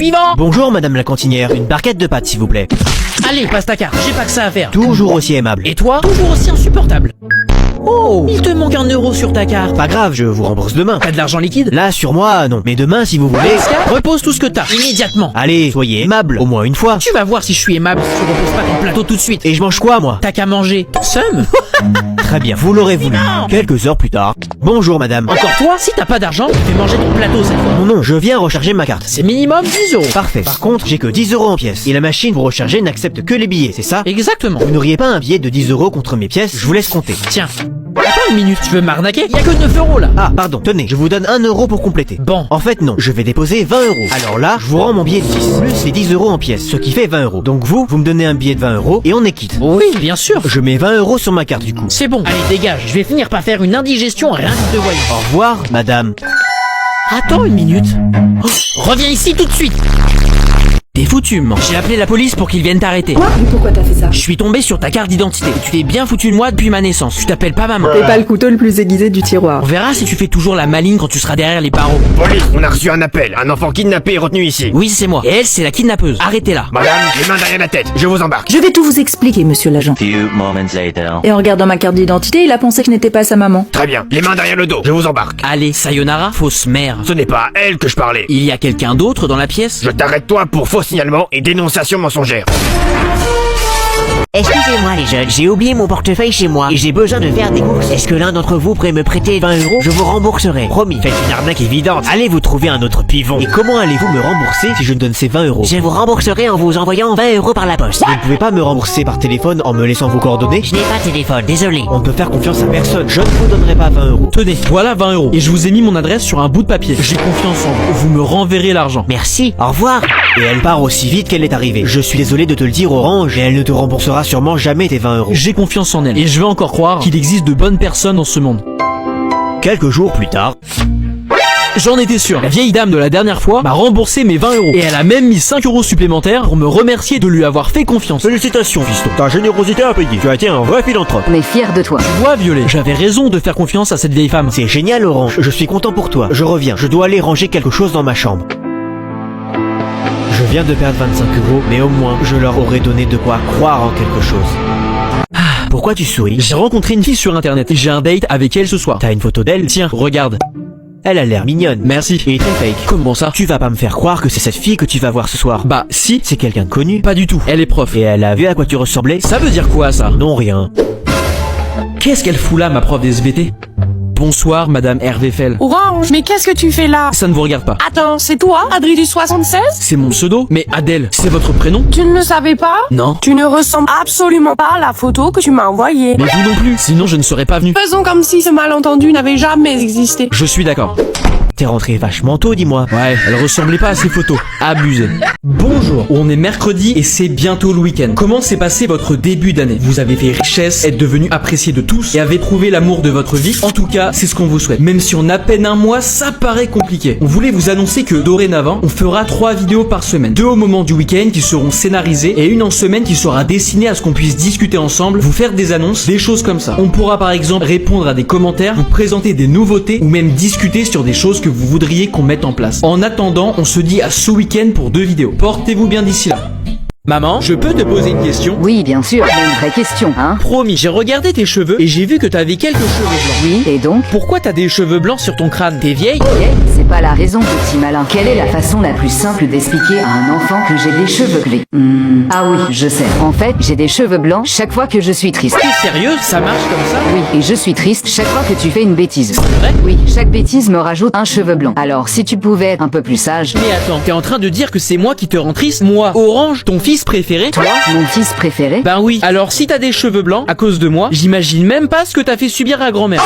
Suivant. Bonjour madame la cantinière, une barquette de pâtes s'il vous plaît. Allez, passe ta carte, j'ai pas que ça à faire. Toujours aussi aimable. Et toi, toujours aussi insupportable. Oh, il te manque 1 euro sur ta carte. Pas grave, je vous rembourse demain. T'as de l'argent liquide? Là sur moi non, mais demain si vous voulez. Repose tout ce que t'as, immédiatement. Allez, soyez aimable, au moins une fois. Tu vas voir si je suis aimable si tu reposes pas ton plateau tout de suite. Et je mange quoi moi? T'as qu'à manger. Somme. Très bien, vous l'aurez voulu. Quelques heures plus tard. Bonjour madame. Encore toi, si t'as pas d'argent, fais manger ton plateau cette fois. Non, je viens recharger ma carte. C'est minimum 10 euros. Parfait. Par contre, j'ai que 10 euros en pièces. Et la machine pour recharger n'accepte que les billets, c'est ça? Exactement. Vous n'auriez pas un billet de 10 euros contre mes pièces? Je vous laisse compter. Tiens. Attends une minute, tu veux m'arnaquer? Y'a que 9 euros là. Ah, pardon, tenez, je vous donne 1 euro pour compléter. Bon. En fait, non, je vais déposer 20 euros. Alors là, je vous rends mon billet de 10, plus les 10 euros en pièces, ce qui fait 20 euros. Donc vous me donnez un billet de 20 euros et on est quitte. Oui, bien sûr. Je mets 20 euros sur ma carte du coup. C'est bon. Allez, dégage, je vais finir par faire une indigestion rien que de voyant. Au revoir, madame. Attends une minute. Oh, reviens ici tout de suite. T'es foutu, man. J'ai appelé la police pour qu'ils viennent t'arrêter. Quoi? Mais pourquoi t'as fait ça? Je suis tombé sur ta carte d'identité. Tu t'es bien foutu de moi depuis ma naissance. Tu t'appelles pas maman. T'es pas le couteau le plus aiguisé du tiroir. On verra si tu fais toujours la maligne quand tu seras derrière les barreaux. Police, on a reçu un appel. Un enfant kidnappé est retenu ici. Oui, c'est moi. Et elle, c'est la kidnappeuse. Arrêtez-la. Madame, les mains derrière la tête. Je vous embarque. Je vais tout vous expliquer, monsieur l'agent. Few moments later. Et en regardant ma carte d'identité, il a pensé que je n'étais pas sa maman. Très bien. Les mains derrière le dos. Je vous embarque. Allez, sayonara, fausse mère. Ce n'est pas à elle que je parlais. Il y a quelqu'un d'autre dans la pièce? Je t'arrête toi pour faux signalement et dénonciation mensongère. Excusez-moi les jeunes, j'ai oublié mon portefeuille chez moi et j'ai besoin de faire des courses. Est-ce que l'un d'entre vous pourrait me prêter 20 euros? Je vous rembourserai, promis. Faites une arnaque évidente. Allez vous trouver un autre pivon. Et comment allez-vous me rembourser si je ne donne ces 20 euros? Je vous rembourserai en vous envoyant 20 euros par la poste. Vous ne pouvez pas me rembourser par téléphone en me laissant vos coordonnées? Je n'ai pas de téléphone, désolé. On ne peut faire confiance à personne. Je ne vous donnerai pas 20 euros. Tenez, voilà 20 euros. Et je vous ai mis mon adresse sur un bout de papier. J'ai confiance en vous. Vous me renverrez l'argent. Merci, au revoir. Et elle part aussi vite qu'elle est arrivée. Je suis désolé de te le dire Orange, et elle ne te remboursera sûrement jamais tes 20 euros. J'ai confiance en elle. Et je vais encore croire qu'il existe de bonnes personnes dans ce monde. Quelques jours plus tard. J'en étais sûr. La vieille dame de la dernière fois m'a remboursé mes 20 euros. Et elle a même mis 5 euros supplémentaires pour me remercier de lui avoir fait confiance. Félicitations fiston, ta générosité a payé. Tu as été un vrai philanthrope. On est fiers de toi. Tu vois, Violet, j'avais raison de faire confiance à cette vieille femme. C'est génial Orange, je suis content pour toi. Je reviens, je dois aller ranger quelque chose dans ma chambre. Je viens de perdre 25 euros, mais au moins je leur aurais donné de quoi croire en quelque chose. Pourquoi tu souris? J'ai rencontré une fille sur internet et j'ai un date avec elle ce soir. T'as une photo d'elle? Tiens, regarde. Elle a l'air mignonne. Merci. Et très fake. Comment ça? Tu vas pas me faire croire que c'est cette fille que tu vas voir ce soir? Bah, si. C'est quelqu'un de connu? Pas du tout. Elle est prof. Et elle a vu à quoi tu ressemblais? Ça veut dire quoi, ça? Non, rien. Qu'est-ce qu'elle fout là, ma prof des SVT? Bonsoir, madame Hervé Fell. Orange, mais qu'est-ce que tu fais là? Ça ne vous regarde pas. Attends, c'est toi, Adri du 76? C'est mon pseudo? Mais Adèle, c'est votre prénom? Tu ne le savais pas? Non. Tu ne ressembles absolument pas à la photo que tu m'as envoyée. Mais vous non plus, sinon je ne serais pas venu. Faisons comme si ce malentendu n'avait jamais existé. Je suis d'accord. T'es rentré vachement tôt, dis-moi. Ouais, elle ressemblait pas à ces photos. Abusé. Bonjour, on est mercredi et c'est bientôt le week-end. Comment s'est passé votre début d'année? Vous avez fait richesse, êtes devenu apprécié de tous et avez trouvé l'amour de votre vie? En tout cas, c'est ce qu'on vous souhaite. Même si en à peine un mois, ça paraît compliqué. On voulait vous annoncer que dorénavant, on fera 3 vidéos par semaine. 2 au moment du week-end qui seront scénarisées et une en semaine qui sera destinée à ce qu'on puisse discuter ensemble, vous faire des annonces, des choses comme ça. On pourra par exemple répondre à des commentaires, vous présenter des nouveautés ou même discuter sur des choses que vous voudriez qu'on mette en place. En attendant, on se dit à ce week-end pour 2 vidéos. Portez-vous bien d'ici là. Maman, je peux te poser une question? Oui, bien sûr, mais une vraie question, hein? Promis, j'ai regardé tes cheveux et j'ai vu que t'avais quelques cheveux blancs. Oui, et donc? Pourquoi t'as des cheveux blancs sur ton crâne? T'es vieille? C'est pas la raison, petit malin. Quelle est la façon la plus simple d'expliquer à un enfant que j'ai des cheveux gris? Ah oui, je sais. En fait, j'ai des cheveux blancs chaque fois que je suis triste. T'es sérieuse? Ça marche comme ça? Oui, et je suis triste chaque fois que tu fais une bêtise. C'est vrai? Oui, chaque bêtise me rajoute un cheveu blanc. Alors, si tu pouvais être un peu plus sage... Mais attends, t'es en train de dire que c'est moi qui te rend triste? Moi, Orange, ton fils préféré? Toi, mon fils préféré? Ben oui, alors si t'as des cheveux blancs, à cause de moi, j'imagine même pas ce que t'as fait subir à grand-mère.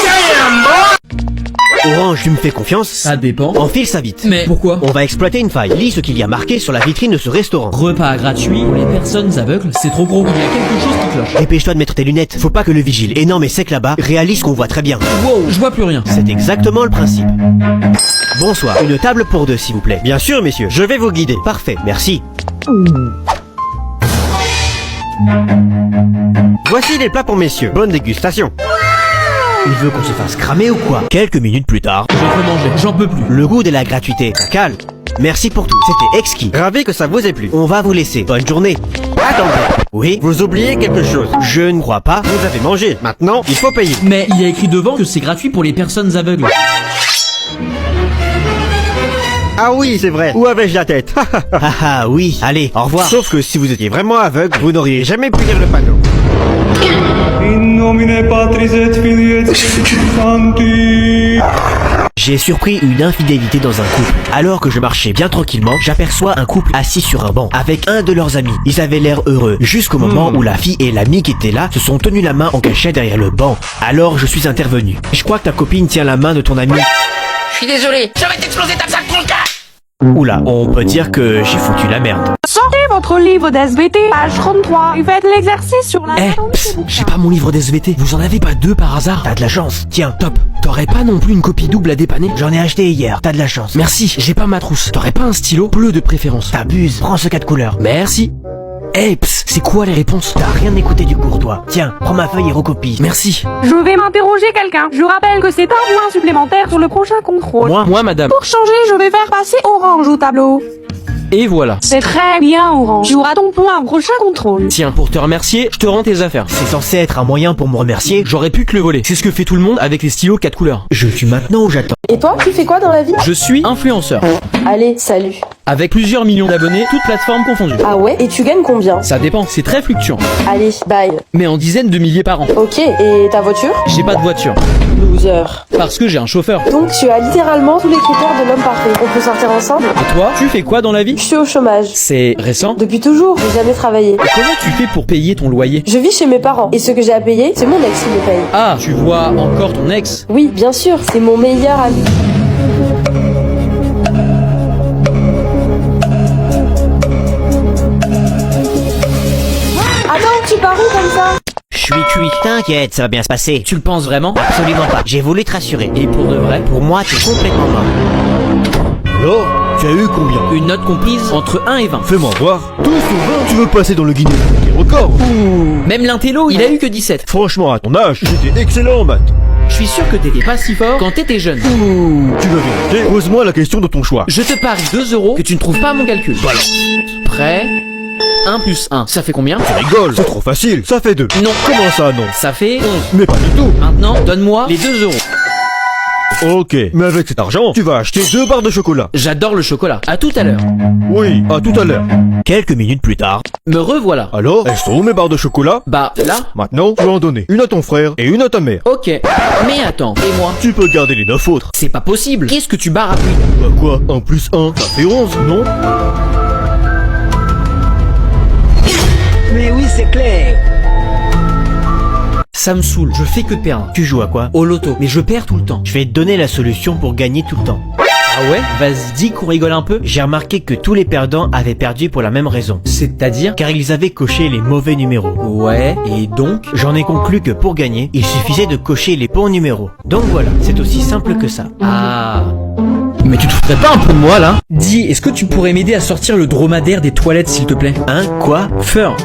Orange, tu me fais confiance? Ça dépend. Enfile ça vite. Mais pourquoi? On va exploiter une faille. Lis ce qu'il y a marqué sur la vitrine de ce restaurant. Repas gratuit pour les personnes aveugles, c'est trop gros. Il y a quelque chose qui cloche. Dépêche-toi de mettre tes lunettes. Faut pas que le vigile, énorme et sec là-bas, réalise qu'on voit très bien. Wow, je vois plus rien. C'est exactement le principe. Bonsoir. Une table pour 2, s'il vous plaît. Bien sûr, messieurs. Je vais vous guider. Parfait. Merci. Voici les plats pour messieurs. Bonne dégustation. Il veut qu'on se fasse cramer ou quoi? Quelques minutes plus tard. Je veux manger, j'en peux plus. Le goût de la gratuité, ça cale. Merci pour tout, c'était exquis. Ravi que ça vous ait plu. On va vous laisser. Bonne journée. Attendez. Oui, vous oubliez quelque chose. Je ne crois pas. Vous avez mangé. Maintenant, il faut payer. Mais il y a écrit devant que c'est gratuit pour les personnes aveugles. Ah oui, c'est vrai. Où avais-je la tête? Ah oui. Allez, au revoir. Sauf que si vous étiez vraiment aveugle, vous n'auriez jamais pu lire le panneau. In nomine Patris et Filii et Spiritus Sancti. J'ai surpris une infidélité dans un couple. Alors que je marchais bien tranquillement, j'aperçois un couple assis sur un banc avec un de leurs amis. Ils avaient l'air heureux, jusqu'au moment où la fille et l'ami qui étaient là se sont tenus la main en cachette derrière le banc. Alors je suis intervenu. Je crois que ta copine tient la main de ton ami. Je suis désolé, je vais t'exploser ta salle tronca. Oula, on peut dire que j'ai foutu la merde. Sortez votre livre d'SVT, page 33, et faites l'exercice sur la... J'ai pas mon livre d'SVT. Vous en avez pas deux par hasard? T'as de la chance. Tiens, Top. T'aurais pas non plus une copie double à dépanner? j'en ai acheté hier. T'as de la chance. Merci, j'ai pas ma trousse. T'aurais pas un stylo bleu de préférence? T'abuses. Prends ce 4 couleurs. Merci. Eh, c'est quoi les réponses? T'as rien écouté du cours, toi. Tiens, prends ma feuille et recopie. Merci. Je vais m'interroger quelqu'un. Je rappelle que c'est un point supplémentaire sur le prochain contrôle. Moi, madame. Pour changer, je vais faire passer orange au tableau. Et voilà. C'est très bien, orange. Tu auras ton point au prochain contrôle. Tiens, pour te remercier, je te rends tes affaires. C'est censé être un moyen pour me remercier. J'aurais pu te le voler. C'est ce que fait tout le monde avec les stylos 4 couleurs. Je suis maintenant où j'attends. Et toi, tu fais quoi dans la vie? Je suis influenceur. Allez, salut. Avec plusieurs millions d'abonnés, toutes plateformes confondues. Ah ouais? Et tu gagnes combien? Ça dépend, c'est très fluctuant. Allez, bye. Mais en dizaines de milliers par an. Ok, et ta voiture? J'ai pas de voiture. Loser. Parce que j'ai un chauffeur. Donc tu as littéralement tous les critères de l'homme parfait. On peut sortir ensemble? Et toi, tu fais quoi dans la vie? Je suis au chômage. C'est récent? Depuis toujours, j'ai jamais travaillé. Et comment tu fais pour payer ton loyer? Je vis chez mes parents, et ce que j'ai à payer, c'est mon ex qui me paye. Ah, tu vois encore ton ex? Oui, bien sûr, c'est mon meilleur ami. Attends, tu pars où comme ça? Je suis cuit. T'inquiète, ça va bien se passer. Tu le penses vraiment? Absolument pas. J'ai voulu te rassurer. Et pour de vrai? Pour moi, t'es complètement mort. Alors, tu as eu combien? Une note comprise entre 1 et 20. Fais-moi voir. 12 sur 20, tu veux passer dans le Guinness des records? Même l'intello, il a eu que 17. Franchement, à ton âge, j'étais excellent en maths. Je suis sûr que t'étais pas si fort quand t'étais jeune. Tu veux vérifier? Pose-moi la question de ton choix. Je te parie 2 € que tu ne trouves pas mon calcul. Prêt? 1 plus 1, ça fait combien? Tu rigoles, c'est trop facile, ça fait 2. Non. Comment ça, non? Ça fait 11. Mais pas du tout. Maintenant, donne-moi les 2 €. Ok, mais avec cet argent, tu vas acheter 2 barres de chocolat. J'adore le chocolat. À tout à l'heure. Oui, à tout à l'heure. Quelques minutes plus tard. Me revoilà. Alors, elles sont où mes barres de chocolat? Bah, là. Maintenant, tu vas en donner une à ton frère et une à ta mère. Ok. Mais attends, et moi? Tu peux garder les 9 autres. C'est pas possible. Qu'est-ce que tu barres Bah quoi? 1 plus 1, ça fait 11, non? Mais oui, c'est clair. Ça me saoule, je fais que perdre. Tu joues à quoi? Au loto, mais je perds tout le temps. Je vais te donner la solution pour gagner tout le temps. Ah ouais? Vas-y, dis qu'on rigole un peu. J'ai remarqué que tous les perdants avaient perdu pour la même raison. C'est-à-dire? Car ils avaient coché les mauvais numéros. Ouais, et donc? J'en ai conclu que pour gagner, il suffisait de cocher les bons numéros. Donc voilà, c'est aussi simple que ça. Ah. Mais tu te foutrais pas un peu de moi là? Dis, est-ce que tu pourrais m'aider à sortir le dromadaire des toilettes s'il te plaît? Hein? Quoi? Feur.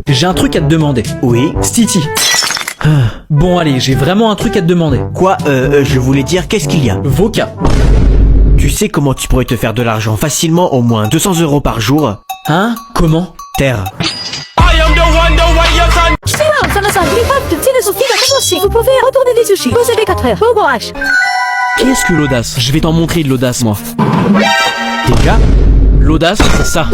J'ai un truc à te demander. Oui? Stiti. Bon allez, j'ai vraiment un truc à te demander. Quoi? Je voulais dire, qu'est-ce qu'il y a? Voca. Tu sais comment tu pourrais te faire de l'argent facilement, au moins 200 € par jour? Hein? Comment? Terre. Vous pouvez retourner les sushis. Vous avez 4 heures. Bon courage. Qu'est-ce que l'audace? Je vais t'en montrer de l'audace moi. Déjà? L'audace, c'est ça.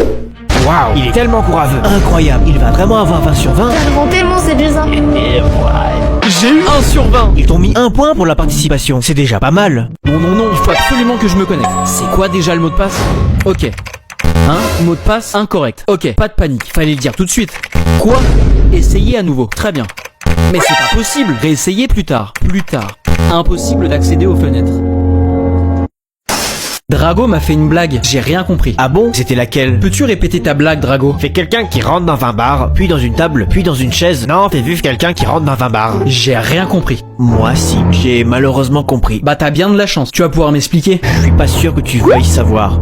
Waouh, il est tellement courageux. Incroyable, il va vraiment avoir 20 sur 20. Tellement séduisant. J'ai eu 1 sur 20. Ils t'ont mis 1 point pour la participation, c'est déjà pas mal. Non, il faut absolument que je me connecte. C'est quoi déjà le mot de passe? Ok. Hein? Mot de passe incorrect. Ok, pas de panique, fallait le dire tout de suite. Quoi? Essayez à nouveau. Très bien. Mais c'est pas possible. Réessayez plus tard. Plus tard. Impossible d'accéder aux fenêtres. Drago m'a fait une blague, j'ai rien compris. Ah bon? C'était laquelle? Peux-tu répéter ta blague, Drago? Fais quelqu'un qui rentre dans un bar, puis dans une table, puis dans une chaise. Non, fais vu quelqu'un qui rentre dans un bar. J'ai rien compris. Moi si, j'ai malheureusement compris. Bah t'as bien de la chance, tu vas pouvoir m'expliquer. Je suis pas sûr que tu veuilles savoir.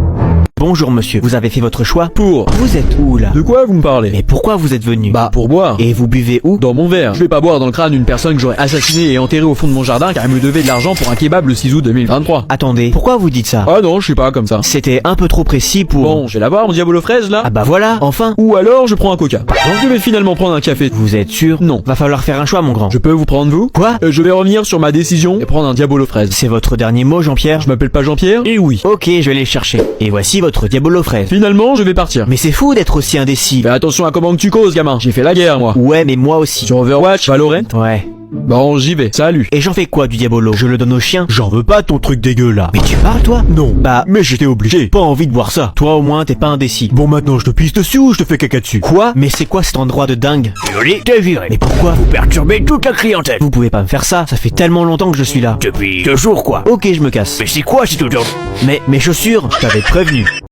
Bonjour monsieur, vous avez fait votre choix? Pour... Vous êtes où là? De quoi vous me parlez? Mais pourquoi vous êtes venu? Bah, pour boire. Et vous buvez où? Dans mon verre. Je vais pas boire dans le crâne d'une personne que j'aurais assassinée et enterrée au fond de mon jardin car elle me devait de l'argent pour un kebab le 6 août 2023. Attendez, pourquoi vous dites ça? Ah non, je suis pas comme ça. C'était un peu trop précis pour... Bon, je vais la voir mon diabolo fraise là. Ah bah voilà, enfin. Ou alors je prends un coca. Donc je vais finalement prendre un café. Vous êtes sûr? Non. Va falloir faire un choix mon grand. Je peux vous prendre vous? Quoi? Je vais revenir sur ma décision et prendre un diabolo fraise. C'est votre dernier mot Jean-Pierre? Je m'appelle pas Jean-Pierre? Et oui. Ok, je vais les chercher. Et voici votre diabolo fraise. Finalement, je vais partir. Mais c'est fou d'être aussi indécis. Fais attention à comment que tu causes, gamin. J'ai fait la guerre, moi. Ouais, mais moi aussi. Sur Overwatch, Valorant? Ouais. Bon, j'y vais. Salut. Et j'en fais quoi du diabolo? Je le donne au chien? J'en veux pas ton truc dégueu là. Mais tu parles toi? Non. Bah, Mais j'étais obligé. Pas envie de boire ça. toi au moins t'es pas indécis. Bon maintenant je te pisse dessus ou je te fais caca dessus? Quoi? Mais c'est quoi cet endroit de dingue? Désolé, t'es viré. Mais pourquoi? Vous perturbez toute la clientèle. Vous pouvez pas me faire ça, ça fait tellement longtemps que je suis là. Depuis 2 jours quoi. Ok, je me casse. Mais c'est quoi cette odeur? Mais mes chaussures, Je t'avais prévenu.